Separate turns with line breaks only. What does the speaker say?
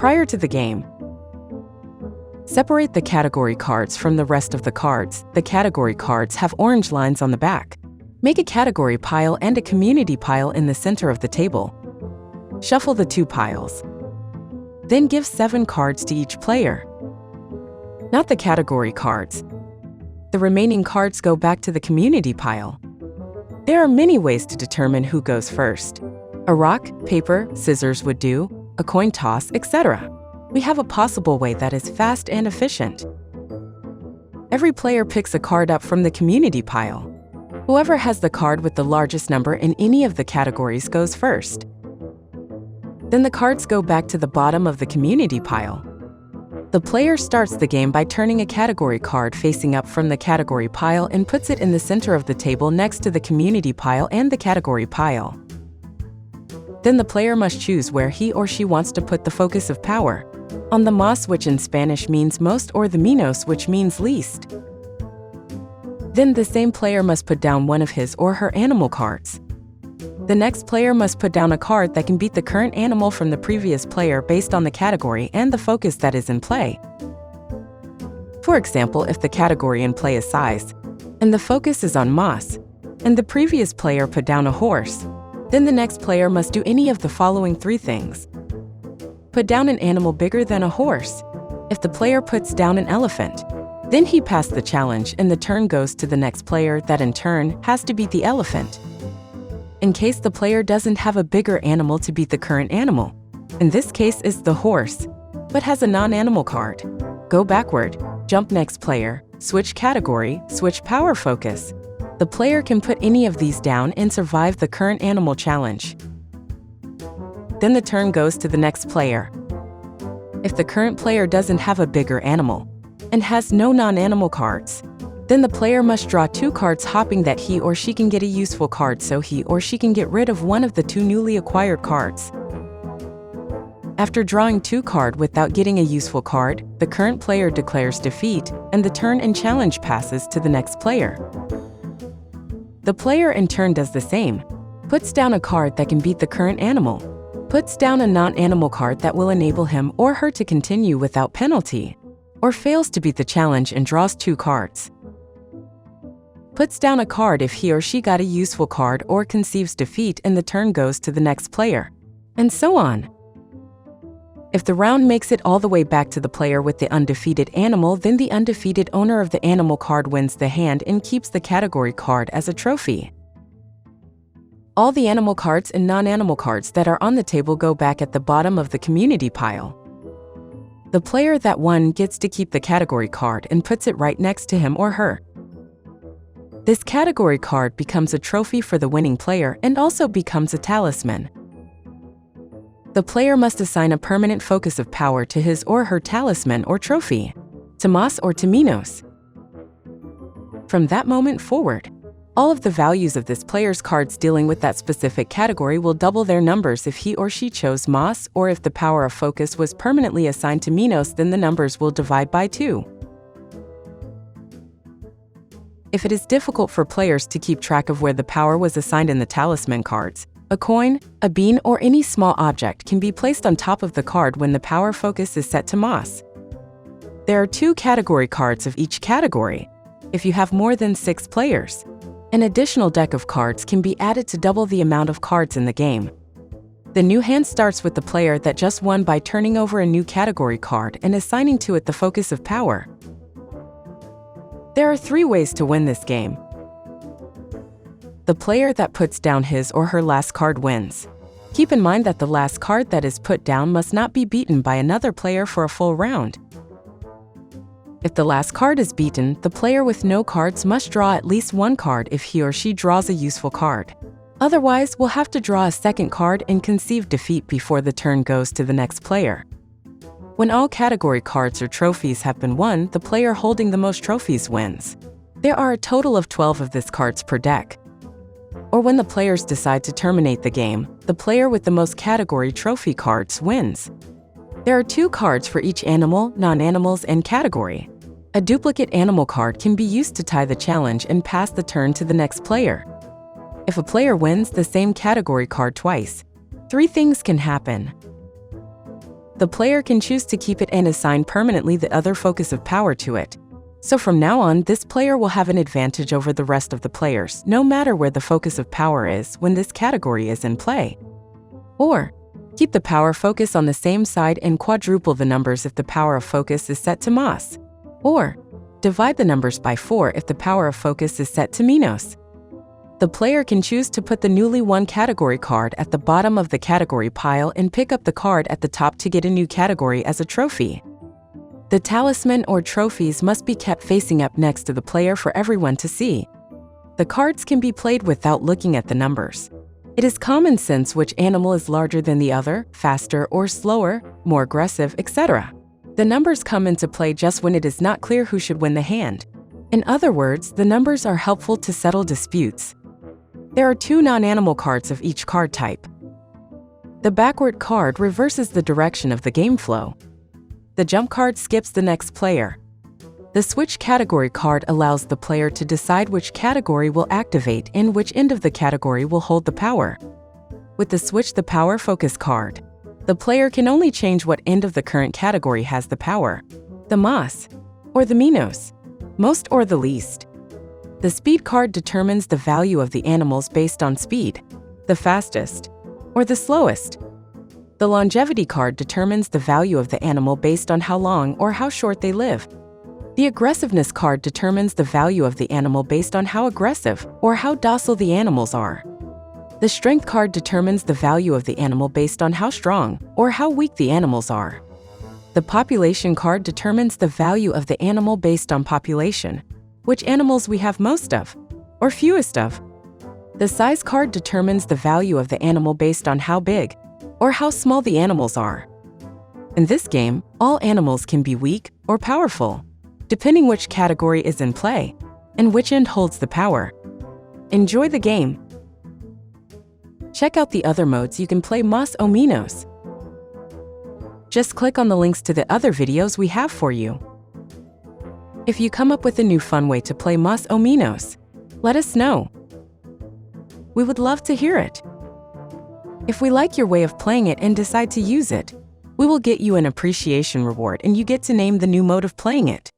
Prior to the game, separate the category cards from the rest of the cards. The category cards have orange lines on the back. Make a category pile and a community pile in the center of the table. Shuffle the two piles. Then give 7 cards to each player. Not the category cards. The remaining cards go back to the community pile. There are many ways to determine who goes first. A rock, paper, scissors would do, a coin toss, etc. We have a possible way that is fast and efficient. Every player picks a card up from the community pile. Whoever has the card with the largest number in any of the categories goes first. Then the cards go back to the bottom of the community pile. The player starts the game by turning a category card facing up from the category pile and puts it in the center of the table next to the community pile and the category pile. Then the player must choose where he or she wants to put the focus of power, on the MOS, which in Spanish means most, or the MENOS, which means least. Then the same player must put down one of his or her animal cards. The next player must put down a card that can beat the current animal from the previous player based on the category and the focus that is in play. For example, if the category in play is size, and the focus is on MOS, and the previous player put down a horse, then the next player must do any of the following 3 things. Put down an animal bigger than a horse. If the player puts down an elephant, then he passed the challenge and the turn goes to the next player that in turn has to beat the elephant. In case the player doesn't have a bigger animal to beat the current animal, in this case is the horse, but has a non-animal card, go backward, jump next player, switch category, switch power focus. The player can put any of these down and survive the current animal challenge. Then the turn goes to the next player. If the current player doesn't have a bigger animal and has no non-animal cards, then the player must draw 2 cards, hoping that he or she can get a useful card so he or she can get rid of one of the 2 newly acquired cards. After drawing 2 cards without getting a useful card, the current player declares defeat, and the turn and challenge passes to the next player. The player in turn does the same, puts down a card that can beat the current animal, puts down a non-animal card that will enable him or her to continue without penalty, or fails to beat the challenge and draws 2 cards. Puts down a card if he or she got a useful card or conceives defeat, and the turn goes to the next player, and so on. If the round makes it all the way back to the player with the undefeated animal, then the undefeated owner of the animal card wins the hand and keeps the category card as a trophy. All the animal cards and non-animal cards that are on the table go back at the bottom of the community pile. The player that won gets to keep the category card and puts it right next to him or her. This category card becomes a trophy for the winning player and also becomes a talisman. The player must assign a permanent focus of power to his or her talisman or trophy, to MOS or to MENOS. From that moment forward, all of the values of this player's cards dealing with that specific category will double their numbers if he or she chose MOS, or if the power of focus was permanently assigned to MENOS, then the numbers will divide by 2. If it is difficult for players to keep track of where the power was assigned in the talisman cards, a coin, a bean, or any small object can be placed on top of the card when the power focus is set to MOS. There are 2 category cards of each category. If you have more than 6 players, an additional deck of cards can be added to double the amount of cards in the game. The new hand starts with the player that just won by turning over a new category card and assigning to it the focus of power. There are 3 ways to win this game. The player that puts down his or her last card wins. Keep in mind that the last card that is put down must not be beaten by another player for a full round. If the last card is beaten, the player with no cards must draw at least 1 card if he or she draws a useful card. Otherwise, we'll have to draw a second card and conceive defeat before the turn goes to the next player. When all category cards or trophies have been won, the player holding the most trophies wins. There are a total of 12 of these cards per deck. Or when the players decide to terminate the game, the player with the most category trophy cards wins. There are 2 cards for each animal, non-animals, and category. A duplicate animal card can be used to tie the challenge and pass the turn to the next player. If a player wins the same category card twice, 3 things can happen. The player can choose to keep it and assign permanently the other focus of power to it. So from now on, this player will have an advantage over the rest of the players, no matter where the focus of power is when this category is in play. Or, keep the power focus on the same side and quadruple the numbers if the power of focus is set to MENOS. Or, divide the numbers by 4 if the power of focus is set to MENOS. The player can choose to put the newly won category card at the bottom of the category pile and pick up the card at the top to get a new category as a trophy. The talisman or trophies must be kept facing up next to the player for everyone to see. The cards can be played without looking at the numbers. It is common sense which animal is larger than the other, faster or slower, more aggressive, etc. The numbers come into play just when it is not clear who should win the hand. In other words, the numbers are helpful to settle disputes. There are 2 non-animal cards of each card type. The backward card reverses the direction of the game flow. The jump card skips the next player. The switch category card allows the player to decide which category will activate and which end of the category will hold the power. With the switch the power focus card, the player can only change what end of the current category has the power, the MENOS, or the MENOS, most or the least. The speed card determines the value of the animals based on speed, the fastest, or the slowest. The longevity card determines the value of the animal based on how long or how short they live. The aggressiveness card determines the value of the animal based on how aggressive or how docile the animals are. The strength card determines the value of the animal based on how strong or how weak the animals are. The population card determines the value of the animal based on population, which animals we have most of or fewest of. The size card determines the value of the animal based on how big or how small the animals are. In this game, all animals can be weak or powerful, depending which category is in play and which end holds the power. Enjoy the game. Check out the other modes you can play MENOS or MENOS. Just click on the links to the other videos we have for you. If you come up with a new fun way to play MENOS or MENOS, let us know. We would love to hear it. If we like your way of playing it and decide to use it, we will get you an appreciation reward and you get to name the new mode of playing it.